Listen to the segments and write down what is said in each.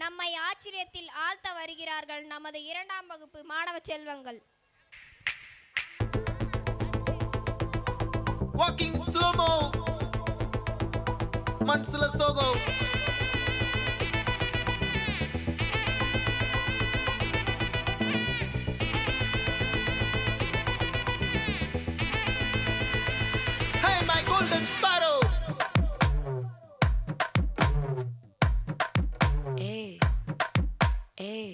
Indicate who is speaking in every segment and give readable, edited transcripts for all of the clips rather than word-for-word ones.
Speaker 1: நம்மை ஆச்சரியத்தில் ஆழ்த்த வருகிறார்கள் நமது 2ஆம் வகுப்பு மாணவ செல்வங்கள்.
Speaker 2: Walking slow-mo, Mansula Sogo. Hey, my golden sparrow.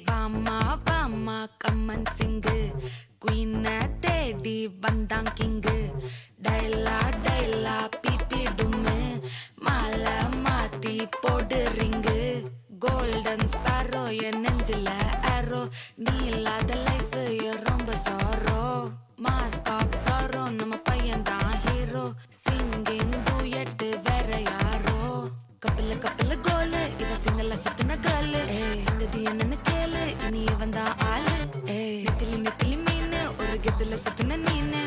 Speaker 3: Vama vama come and sing, queen teddy bandang king, daila daila pipi dumme, mala mati podu ring, golden sparrow ye nenjila arrow, neela the life ye romba sorrow, mask of sorrow nama payan da hero, singing duet vera yaro, couple goal iva single suttana girl, singadi enna kele ini vanda aal, nitli meene oru gedula suttana neene,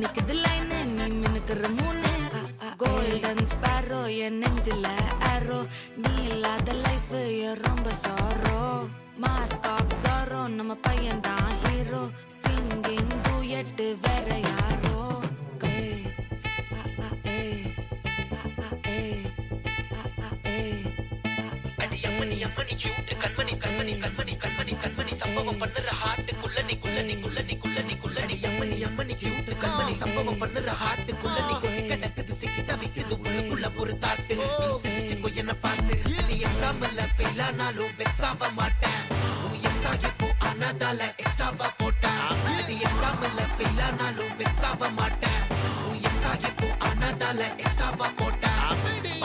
Speaker 3: nikid line nee minukra moone, golden sparrow ye nenjila arrow, neela the life ye romba sorrow, mask of sorrow nama payan da hero, singing duet vera yaro.
Speaker 2: அம்மணி cute கண்மணி கண்மணி கண்மணி கண்மணி கண்மணி சம்பவம் பண்ணுற heart குள்ளனி குள்ளனி குள்ளனி குள்ளனி குள்ளனி அம்மணி cute கண்மணி சம்பவம் பண்ணுற heart குள்ளனி குள்ளி கிடக்குது சிக்கி தவிக்குது உள்ளுக்குள்ள ஒரு தாட்டு நீ சிரிச்சுக்கோ என்ன பார்த்து நீ எக்ஸாம்ல ஃபெயில் ஆனாலும் வெக்ஸ் ஆக மாட்டேன் நீ எக்ஸாம் இப்போ ஆனதால எக்ஸ்ட்ராவா போட்டேன் நீ எக்ஸாம்ல ஃபெயில் ஆனாலும் வெக்ஸ் ஆக மாட்டேன் நீ எக்ஸாம் இப்போ ஆனதால எக்ஸ்ட்ராவா போட்டேன்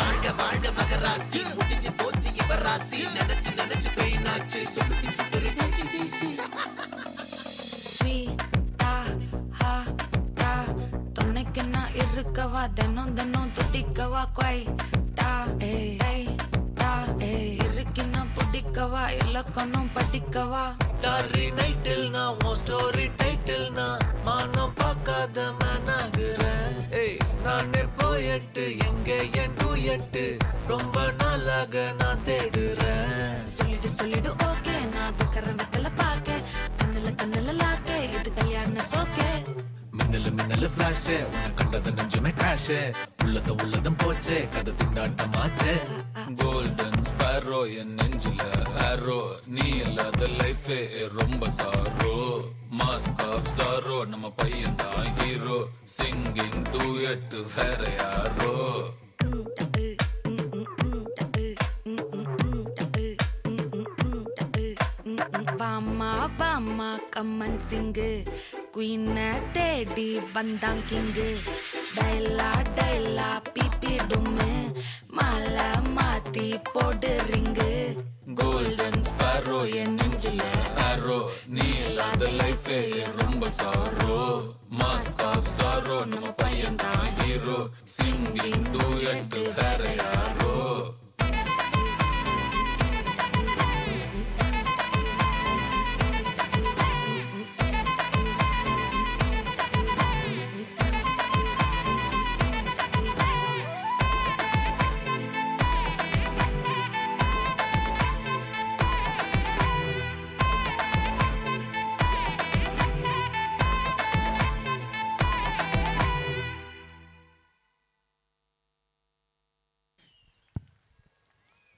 Speaker 2: வாழ்க வாழ்க மகராசி முடிஞ்சு போச்சு இவ ராசி நினைச்சு நினைச்சு பெயினாச்சு சொல்லுடி சுத்தரி
Speaker 3: ஸ்வீட்டா ஹா டா தொன்னைக்கு நான் இருக்கவா தினம் தினம் துடிக்கவா குவை டா ஏய் டா இருக்கினா பிடிக்கவா இலக்கணம் படிக்கவா
Speaker 4: ஸ்டாரி நைட்டில் நான் உன் ஸ்டோரி டைட்டில் நான் மானம் பார்க்காத மேனாகிறேன். நானே போயட்டு எங்க என் டூயட்டு ரொம்ப நாளாக நான் தேடுறேன்.
Speaker 3: சொல்லிடு ஓகே நான் விக்கிற வெத்தல பாக்க கண்ணுல லாக்கே இது கல்யாண சோக்கே
Speaker 4: மின்னலு ஃபிளாஷ் உன்னை கண்டது நெஞ்சுமே கிராஷ் உள்ளதும் போச்சே கதை திண்டாட்டமாச்சே கோல்டன் ஸ்பாரோ என் நெஞ்சில ஆரோ நீ இல்லாத லைஃப் ரொம்ப சாரோ மாஸ்க் ஆஃப் சாரோ நம்ம பையன் தான் ஹீரோ சிங்கிங் டூயட் வேற யாரோ
Speaker 3: வாமா வாமா கம்மன் சிங்கு குயின தேடி வந்தான் கிங்கு டைலா டைலா பிபி டும்மு மாலை மாத்தி போடு ரிங்கு
Speaker 4: கோல்டன் ஸ்பாரோ என் நெஞ்சில ஆரோ நீ இல்லாத லைஃப் ரொம்ப சாரோ மாஸ்க் ஆஃப் சாரோ நம்ம பையன் தான் ஹீரோ சிங்கிங் டூயட் வேற யாரோ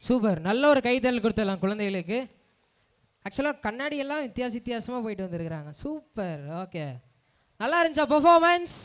Speaker 5: சூப்பர். நல்ல ஒரு கைத்தல் கொடுத்துடலாம் குழந்தைகளுக்கு. ஆக்சுவலாக கண்ணாடியெல்லாம் வித்தியாசமாக போயிட்டு வந்துருக்குறாங்க. சூப்பர். ஓகே, நல்லா இருந்துச்சா பர்ஃபார்மன்ஸ்?